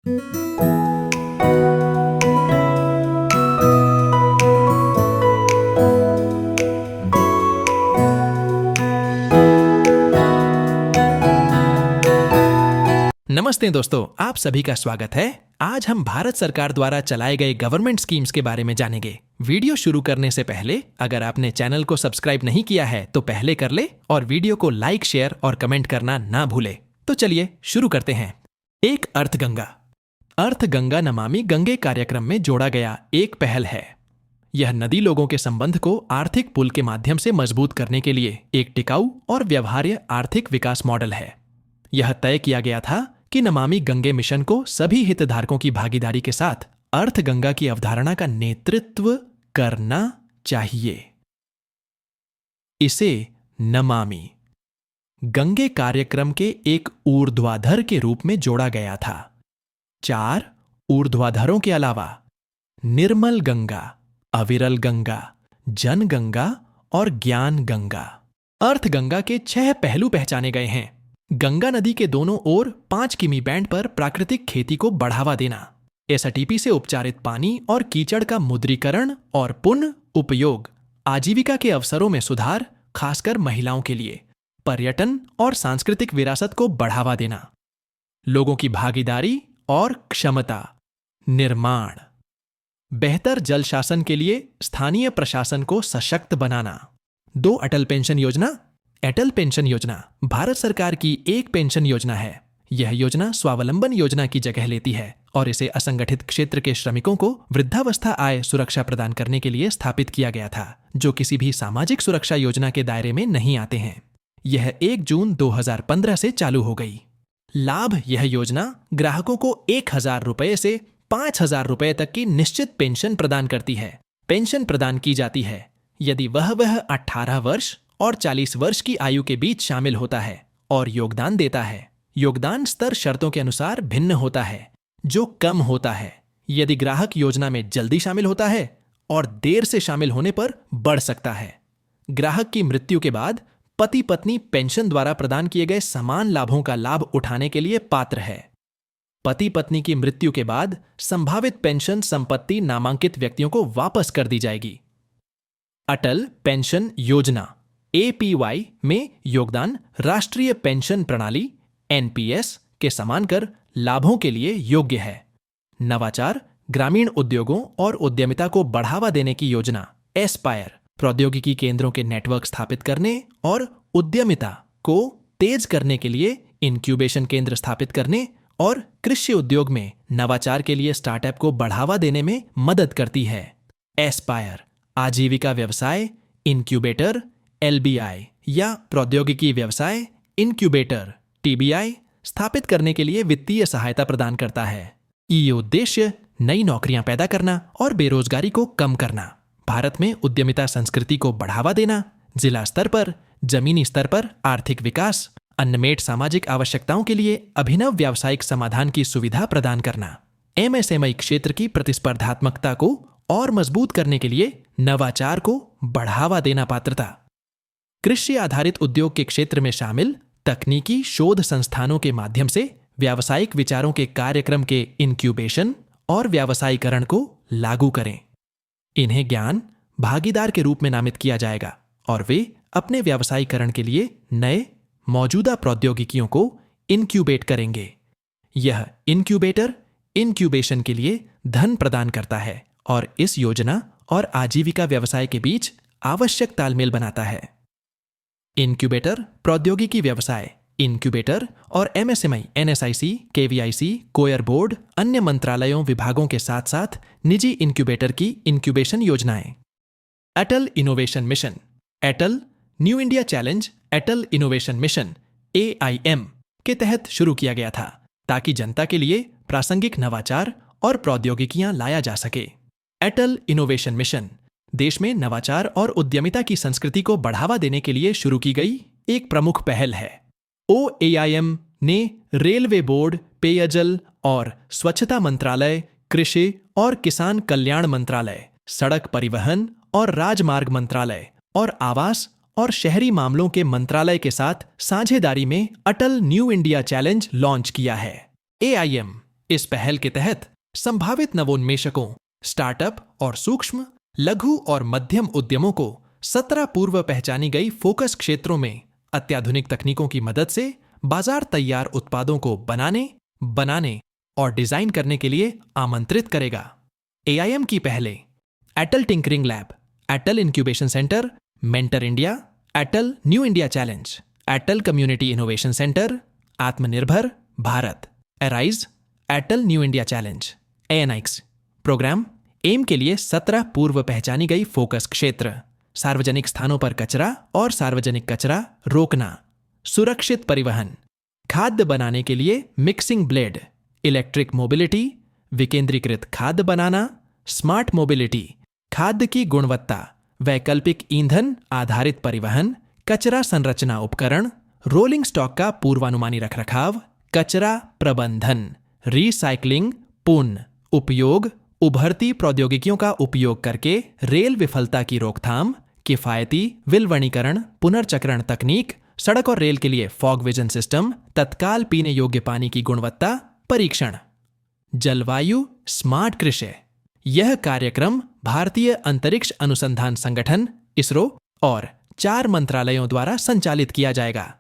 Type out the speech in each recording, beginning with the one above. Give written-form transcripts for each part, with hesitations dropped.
नमस्ते दोस्तों, आप सभी का स्वागत है। आज हम भारत सरकार द्वारा चलाए गए गवर्नमेंट स्कीम्स के बारे में जानेंगे। वीडियो शुरू करने से पहले अगर आपने चैनल को सब्सक्राइब नहीं किया है तो पहले कर ले और वीडियो को लाइक, शेयर और कमेंट करना ना भूले। तो चलिए शुरू करते हैं। एक अर्थगंगा। अर्थगंगा नमामि गंगे कार्यक्रम में जोड़ा गया एक पहल है। यह नदी लोगों के संबंध को आर्थिक पुल के माध्यम से मजबूत करने के लिए एक टिकाऊ और व्यवहार्य आर्थिक विकास मॉडल है। यह तय किया गया था कि नमामि गंगे मिशन को सभी हितधारकों की भागीदारी के साथ अर्थगंगा की अवधारणा का नेतृत्व करना चाहिए। इसे नमामि गंगे कार्यक्रम के एक ऊर्ध्वाधर के रूप में जोड़ा गया था। 4 ऊर्ध्वाधरों के अलावा निर्मल गंगा, अविरल गंगा, जन गंगा और ज्ञान गंगा। अर्थगंगा के 6 पहलू पहचाने गए हैं। गंगा नदी के दोनों ओर 5 किमी बैंड पर प्राकृतिक खेती को बढ़ावा देना, एसटीपी से उपचारित पानी और कीचड़ का मुद्रीकरण और पुनः उपयोग, आजीविका के अवसरों में सुधार खासकर महिलाओं के लिए, पर्यटन और सांस्कृतिक विरासत को बढ़ावा देना, लोगों की भागीदारी और क्षमता निर्माण, बेहतर जल शासन के लिए स्थानीय प्रशासन को सशक्त बनाना। 2 अटल पेंशन योजना। अटल पेंशन योजना भारत सरकार की एक पेंशन योजना है। यह योजना स्वावलंबन योजना की जगह लेती है और इसे असंगठित क्षेत्र के श्रमिकों को वृद्धावस्था आय सुरक्षा प्रदान करने के लिए स्थापित किया गया था, जो किसी भी सामाजिक सुरक्षा योजना के दायरे में नहीं आते हैं। यह 1 जून 2015 से चालू हो गई। लाभ। यह योजना ग्राहकों को 1,000 रुपये से 5,000 रुपये तक की निश्चित पेंशन प्रदान करती है। पेंशन प्रदान की जाती है यदि वह 18 वर्ष और 40 वर्ष की आयु के बीच शामिल होता है और योगदान देता है। योगदान स्तर शर्तों के अनुसार भिन्न होता है, जो कम होता है यदि ग्राहक योजना में जल्दी शामिल होता है और देर से शामिल होने पर बढ़ सकता है। ग्राहक की मृत्यु के बाद पति पत्नी पेंशन द्वारा प्रदान किए गए समान लाभों का लाभ उठाने के लिए पात्र है। पति पत्नी की मृत्यु के बाद संभावित पेंशन संपत्ति नामांकित व्यक्तियों को वापस कर दी जाएगी। अटल पेंशन योजना APY में योगदान राष्ट्रीय पेंशन प्रणाली NPS के समान कर लाभों के लिए योग्य है। नवाचार, ग्रामीण उद्योगों और उद्यमिता को बढ़ावा देने की योजना एस्पायर, प्रौद्योगिकी केंद्रों के नेटवर्क स्थापित करने और उद्यमिता को तेज करने के लिए इनक्यूबेशन केंद्र स्थापित करने और कृषि उद्योग में नवाचार के लिए स्टार्टअप को बढ़ावा देने में मदद करती है। एस्पायर आजीविका व्यवसाय इनक्यूबेटर LBI या प्रौद्योगिकी व्यवसाय इनक्यूबेटर TBI स्थापित करने के लिए वित्तीय सहायता प्रदान करता है। ये उद्देश्य नई नौकरियां पैदा करना और बेरोजगारी को कम करना, भारत में उद्यमिता संस्कृति को बढ़ावा देना, जिला स्तर पर, जमीनी स्तर पर आर्थिक विकास, अन्नमेट सामाजिक आवश्यकताओं के लिए अभिनव व्यावसायिक समाधान की सुविधा प्रदान करना, MSME क्षेत्र की प्रतिस्पर्धात्मकता को और मजबूत करने के लिए नवाचार को बढ़ावा देना। पात्रता। कृषि आधारित उद्योग के क्षेत्र में शामिल तकनीकी शोध संस्थानों के माध्यम से व्यावसायिक विचारों के कार्यक्रम के इनक्यूबेशन और व्यावसायीकरण को लागू करें। इन्हें ज्ञान भागीदार के रूप में नामित किया जाएगा और वे अपने व्यावसायीकरण के लिए नए मौजूदा प्रौद्योगिकियों को इनक्यूबेट करेंगे। यह इनक्यूबेटर इनक्यूबेशन के लिए धन प्रदान करता है और इस योजना और आजीविका व्यवसाय के बीच आवश्यक तालमेल बनाता है। इनक्यूबेटर प्रौद्योगिकी व्यवसाय इनक्यूबेटर और MSME, NSIC, KVIC, कोयर बोर्ड, अन्य मंत्रालयों विभागों के साथ साथ निजी इनक्यूबेटर की इनक्यूबेशन योजनाएं। अटल इनोवेशन मिशन अटल न्यू इंडिया चैलेंज अटल इनोवेशन मिशन AIM के तहत शुरू किया गया था ताकि जनता के लिए प्रासंगिक नवाचार और प्रौद्योगिकियां लाया जा सके। अटल इनोवेशन मिशन देश में नवाचार और उद्यमिता की संस्कृति को बढ़ावा देने के लिए शुरू की गई एक प्रमुख पहल है। OAIM ने रेलवे बोर्ड, पेयजल और स्वच्छता मंत्रालय, कृषि और किसान कल्याण मंत्रालय, सड़क परिवहन और राजमार्ग मंत्रालय और आवास और शहरी मामलों के मंत्रालय के साथ साझेदारी में अटल न्यू इंडिया चैलेंज लॉन्च किया है। AIM इस पहल के तहत संभावित नवोन्मेषकों, स्टार्टअप और सूक्ष्म, लघु और मध्यम उद्यमों को 17 पूर्व पहचानी गई फोकस क्षेत्रों में अत्याधुनिक तकनीकों की मदद से बाजार तैयार उत्पादों को बनाने और डिजाइन करने के लिए आमंत्रित करेगा। AIM की पहले Atal tinkering lab, Atal incubation centre, mentor India, Atal new India challenge, Atal community innovation centre, आत्मनिर्भर भारत, arise, Atal new India challenge, ANIX programme AIM के लिए 17 पूर्व पहचानी गई फोकस क्षेत्र, सार्वजनिक स्थानों पर कचरा और सार्वजनिक कचरा रोकना, सुरक्षित परिवहन, खाद्य बनाने के लिए मिक्सिंग ब्लेड, इलेक्ट्रिक मोबिलिटी, विकेंद्रीकृत खाद्य बनाना, स्मार्ट मोबिलिटी, खाद्य की गुणवत्ता, वैकल्पिक ईंधन आधारित परिवहन, कचरा संरचना उपकरण, रोलिंग स्टॉक का पूर्वानुमानी रखरखाव, कचरा प्रबंधन, रीसाइक्लिंग, पुनः उपयोग, उभरती प्रौद्योगिकियों का उपयोग करके रेल विफलता की रोकथाम, किफायती विलवणीकरण पुनर्चक्रण तकनीक, सड़क और रेल के लिए फॉग विजन सिस्टम, तत्काल पीने योग्य पानी की गुणवत्ता परीक्षण, जलवायु स्मार्ट कृषि। यह कार्यक्रम भारतीय अंतरिक्ष अनुसंधान संगठन इसरो और 4 मंत्रालयों द्वारा संचालित किया जाएगा।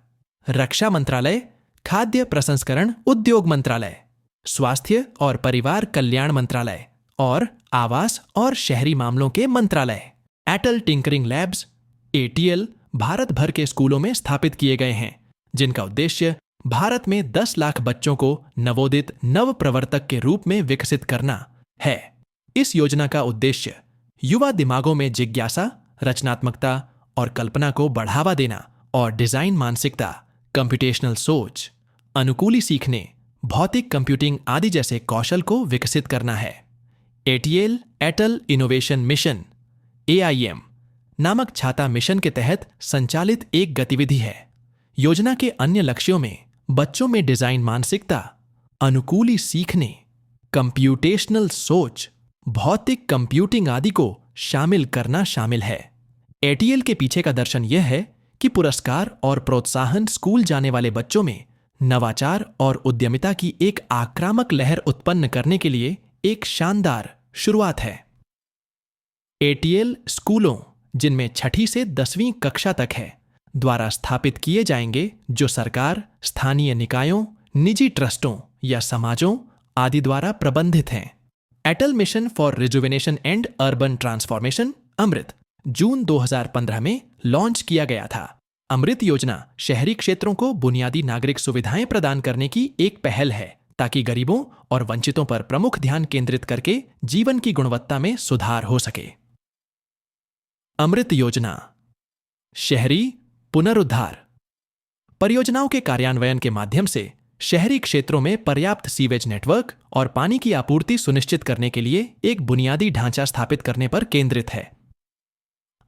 रक्षा मंत्रालय, खाद्य प्रसंस्करण उद्योग मंत्रालय, स्वास्थ्य और परिवार कल्याण मंत्रालय और आवास और शहरी मामलों के मंत्रालय। एटल टिंकरिंग लैब्स ATL भारत भर के स्कूलों में स्थापित किए गए हैं, जिनका उद्देश्य भारत में 10 लाख बच्चों को नवोदित नव प्रवर्तक के रूप में विकसित करना है। इस योजना का उद्देश्य युवा दिमागों में जिज्ञासा, रचनात्मकता और कल्पना को बढ़ावा देना और डिजाइन मानसिकता, कंप्यूटेशनल सोच, अनुकूली सीखने, भौतिक कंप्यूटिंग आदि जैसे कौशल को विकसित करना है। ATL एटल इनोवेशन मिशन AIM नामक छाता मिशन के तहत संचालित एक गतिविधि है। योजना के अन्य लक्ष्यों में बच्चों में डिजाइन मानसिकता, अनुकूली सीखने, कंप्यूटेशनल सोच, भौतिक कंप्यूटिंग आदि को शामिल करना शामिल है। ATL के पीछे का दर्शन यह है कि पुरस्कार और प्रोत्साहन स्कूल जाने वाले बच्चों में नवाचार और उद्यमिता की एक आक्रामक लहर उत्पन्न करने के लिए एक शानदार शुरुआत है। ATL स्कूलों, जिनमें 6ठी से 10वीं कक्षा तक है, द्वारा स्थापित किए जाएंगे, जो सरकार, स्थानीय निकायों, निजी ट्रस्टों या समाजों आदि द्वारा प्रबंधित हैं। Atal mission for rejuvenation and urban transformation Amrut जून 2015 में लॉन्च किया गया था। अमृत योजना शहरी क्षेत्रों को बुनियादी नागरिक सुविधाएं प्रदान करने की एक पहल है, ताकि गरीबों और वंचितों पर प्रमुख ध्यान केंद्रित करके जीवन की गुणवत्ता में सुधार हो सके। अमृत योजना शहरी पुनरुद्धार परियोजनाओं के कार्यान्वयन के माध्यम से शहरी क्षेत्रों में पर्याप्त सीवेज नेटवर्क और पानी की आपूर्ति सुनिश्चित करने के लिए एक बुनियादी ढांचा स्थापित करने पर केंद्रित है।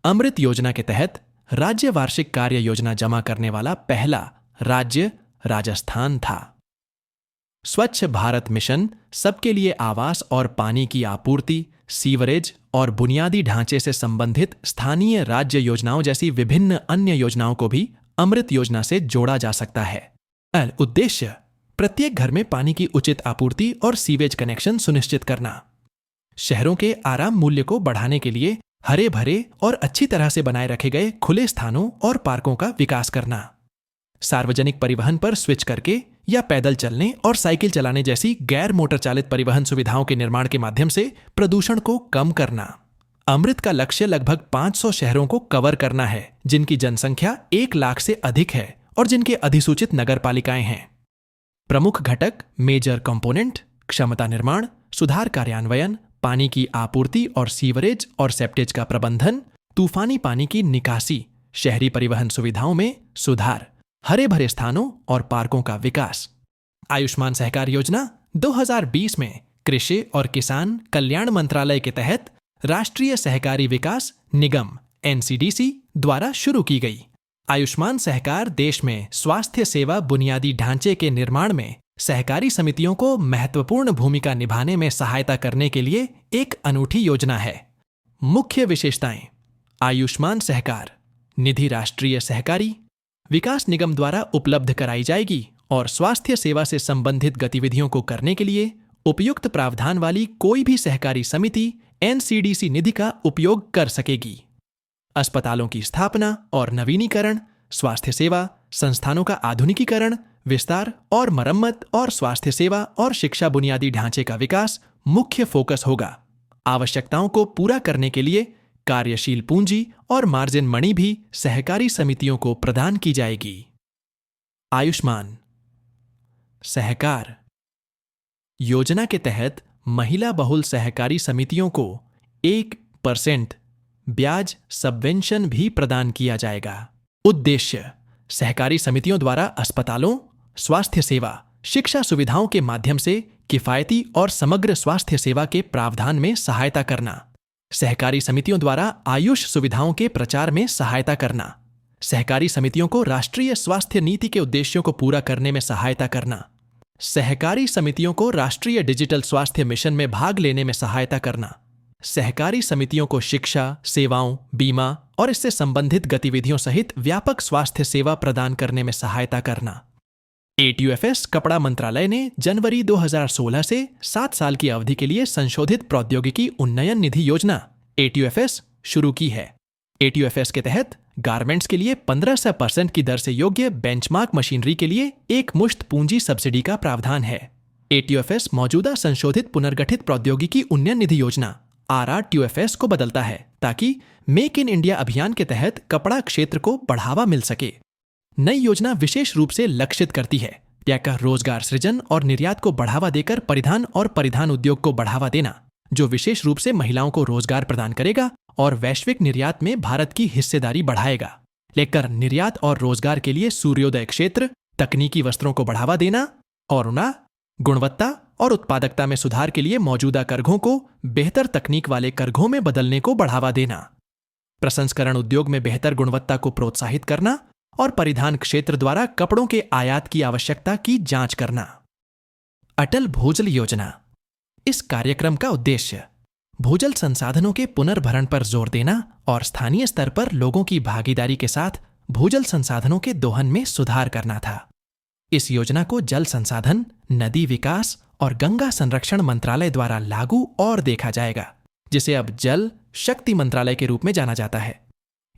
अमृत योजना के तहत राज्य वार्षिक कार्य योजना जमा करने वाला पहला राज्य राजस्थान था। स्वच्छ भारत मिशन सबके लिए आवास और पानी की आपूर्ति, सीवरेज और बुनियादी ढांचे से संबंधित स्थानीय राज्य योजनाओं जैसी विभिन्न अन्य योजनाओं को भी अमृत योजना से जोड़ा जा सकता है। उद्देश्य प्रत्येक घर में पानी की उचित आपूर्ति और सीवेज कनेक्शन सुनिश्चित करना। शहरों के आराम मूल्य को बढ़ाने के लिए हरे भरे और अच्छी तरह से बनाए रखे गए खुले स्थानों और पार्कों का विकास करना। सार्वजनिक परिवहन पर स्विच करके या पैदल चलने और साइकिल चलाने जैसी गैर मोटर चालित परिवहन सुविधाओं के निर्माण के माध्यम से प्रदूषण को कम करना। अमृत का लक्ष्य लगभग 500 शहरों को कवर करना है, जिनकी जनसंख्या 1 लाख से अधिक है और जिनके अधिसूचित नगरपालिकाएं हैं। प्रमुख घटक मेजर कंपोनेंट क्षमता निर्माण, सुधार कार्यान्वयन, पानी की आपूर्ति और सीवरेज और सेप्टेज का प्रबंधन, तूफानी पानी की निकासी, शहरी परिवहन सुविधाओं में सुधार, हरे भरे स्थानों और पार्कों का विकास। आयुष्मान सहकार योजना 2020 में कृषि और किसान कल्याण मंत्रालय के तहत राष्ट्रीय सहकारी विकास निगम NCDC द्वारा शुरू की गई। आयुष्मान सहकार देश में स्वास्थ्य सेवा बुनियादी ढांचे के निर्माण में सहकारी समितियों को महत्वपूर्ण भूमिका निभाने में सहायता करने के लिए एक अनूठी योजना है। मुख्य विशेषताएं: आयुष्मान सहकार निधि राष्ट्रीय सहकारी विकास निगम द्वारा उपलब्ध कराई जाएगी और स्वास्थ्य सेवा से संबंधित गतिविधियों को करने के लिए उपयुक्त प्रावधान वाली कोई भी सहकारी समिति एनसीडीसी निधि का उपयोग कर सकेगी। अस्पतालों की स्थापना और नवीनीकरण, स्वास्थ्य सेवा संस्थानों का आधुनिकीकरण, विस्तार और मरम्मत और स्वास्थ्य सेवा और शिक्षा बुनियादी ढांचे का विकास मुख्य फोकस होगा। आवश्यकताओं को पूरा करने के लिए कार्यशील पूंजी और मार्जिन मनी भी सहकारी समितियों को प्रदान की जाएगी। आयुष्मान सहकार योजना के तहत महिला बहुल सहकारी समितियों को 1% ब्याज सबवेंशन भी प्रदान किया जाएगा। उद्देश्य सहकारी समितियों द्वारा अस्पतालों, स्वास्थ्य सेवा, शिक्षा सुविधाओं के माध्यम से किफायती और समग्र स्वास्थ्य सेवा के प्रावधान में सहायता करना, सहकारी समितियों द्वारा आयुष सुविधाओं के प्रचार में सहायता करना, सहकारी समितियों को राष्ट्रीय स्वास्थ्य नीति के उद्देश्यों को पूरा करने में सहायता करना, सहकारी समितियों को राष्ट्रीय डिजिटल स्वास्थ्य मिशन में भाग लेने में सहायता करना, सहकारी समितियों को शिक्षा, सेवाओं, बीमा और इससे संबंधित गतिविधियों सहित व्यापक स्वास्थ्य सेवा प्रदान करने में सहायता करना। एटीयूएफएस कपड़ा मंत्रालय ने जनवरी 2016 से 7 साल की अवधि के लिए संशोधित प्रौद्योगिकी उन्नयन निधि योजना एटीयूएफएस शुरू की है। एटीयूएफएस के तहत गारमेंट्स के लिए 15% की दर से योग्य बेंचमार्क मशीनरी के लिए एक मुश्त पूंजी सब्सिडी का प्रावधान है। एटीयूएफएस मौजूदा संशोधित पुनर्गठित प्रौद्योगिकी उन्नयन निधि योजना आरआरटीयूएफएस को बदलता है ताकि मेक इन इंडिया अभियान के तहत कपड़ा क्षेत्र को बढ़ावा मिल सके। नई योजना विशेष रूप से लक्षित करती है रोजगार सृजन और निर्यात को बढ़ावा देकर परिधान और परिधान उद्योग को बढ़ावा देना, जो विशेष रूप से महिलाओं को रोजगार प्रदान करेगा और वैश्विक निर्यात में भारत की हिस्सेदारी बढ़ाएगा। लेकर निर्यात और रोजगार के लिए सूर्योदय क्षेत्र, तकनीकी वस्त्रों को बढ़ावा देना और उन्हें गुणवत्ता और उत्पादकता में सुधार के लिए मौजूदा करघों को बेहतर तकनीक वाले करघों में बदलने को बढ़ावा देना, प्रसंस्करण उद्योग में बेहतर गुणवत्ता को प्रोत्साहित करना और परिधान क्षेत्र द्वारा कपड़ों के आयात की आवश्यकता की जांच करना। अटल भूजल योजना। इस कार्यक्रम का उद्देश्य भूजल संसाधनों के पुनर्भरण पर जोर देना और स्थानीय स्तर पर लोगों की भागीदारी के साथ भूजल संसाधनों के दोहन में सुधार करना था। इस योजना को जल संसाधन, नदी विकास और गंगा संरक्षण मंत्रालय द्वारा लागू और देखा जाएगा, जिसे अब जल शक्ति मंत्रालय के रूप में जाना जाता है।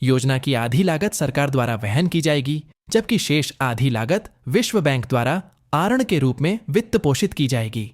योजना की आधी लागत सरकार द्वारा वहन की जाएगी, जबकि शेष आधी लागत विश्व बैंक द्वारा आरण के रूप में वित्त पोषित की जाएगी।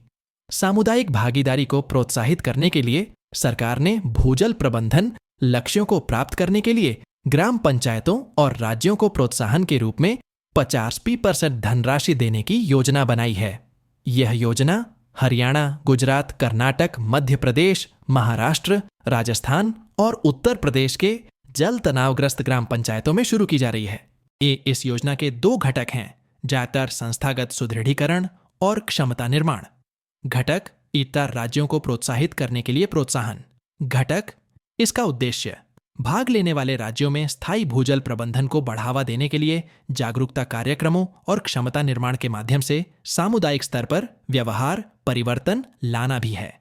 सामुदायिक भागीदारी को प्रोत्साहित करने के लिए सरकार ने भूजल प्रबंधन लक्ष्यों को प्राप्त करने के लिए ग्राम पंचायतों और राज्यों को प्रोत्साहन के रूप में 50% धनराशि देने की योजना बनाई है। यह योजना हरियाणा, गुजरात, कर्नाटक, मध्य प्रदेश, महाराष्ट्र, राजस्थान और उत्तर प्रदेश के जल तनावग्रस्त ग्राम पंचायतों में शुरू की जा रही है। इस योजना के 2 घटक हैं, ज्यादातर संस्थागत सुदृढ़ीकरण और क्षमता निर्माण। घटक इतर राज्यों को प्रोत्साहित करने के लिए प्रोत्साहन। घटक इसका उद्देश्य भाग लेने वाले राज्यों में स्थायी भूजल प्रबंधन को बढ़ावा देने के लिए जागरूकता कार्यक्रमों और क्षमता निर्माण के माध्यम से सामुदायिक स्तर पर व्यवहार परिवर्तन लाना भी है।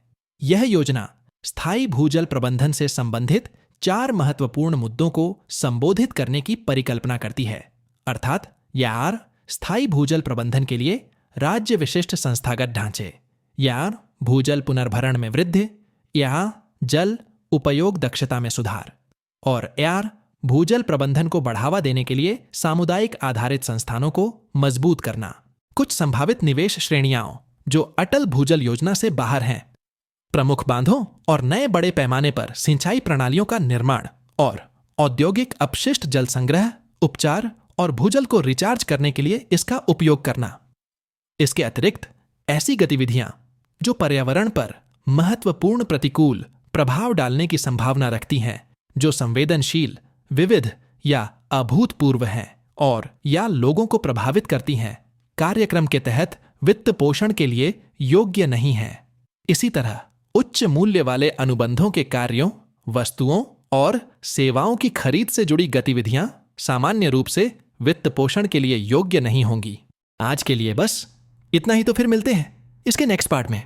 यह योजना स्थायी भूजल प्रबंधन से संबंधित 4 महत्वपूर्ण मुद्दों को संबोधित करने की परिकल्पना करती है, अर्थात स्थायी भूजल प्रबंधन के लिए राज्य विशिष्ट संस्थागत ढांचे, भूजल पुनर्भरण में वृद्धि, जल उपयोग दक्षता में सुधार और भूजल प्रबंधन को बढ़ावा देने के लिए सामुदायिक आधारित संस्थानों को मजबूत करना। कुछ संभावित निवेश श्रेणियां जो अटल भूजल योजना से बाहर हैं: प्रमुख बांधों और नए बड़े पैमाने पर सिंचाई प्रणालियों का निर्माण और औद्योगिक अपशिष्ट जल संग्रह, उपचार और भूजल को रिचार्ज करने के लिए इसका उपयोग करना। इसके अतिरिक्त ऐसी गतिविधियां जो पर्यावरण पर महत्वपूर्ण प्रतिकूल प्रभाव डालने की संभावना रखती हैं, जो संवेदनशील, विविध या अभूतपूर्व हैं और लोगों को प्रभावित करती हैं, कार्यक्रम के तहत वित्त पोषण के लिए योग्य नहीं हैं। इसी तरह उच्च मूल्य वाले अनुबंधों के कार्यों, वस्तुओं और सेवाओं की खरीद से जुड़ी गतिविधियां सामान्य रूप से वित्त पोषण के लिए योग्य नहीं होंगी। आज के लिए बस इतना ही, तो फिर मिलते हैं इसके नेक्स्ट पार्ट में।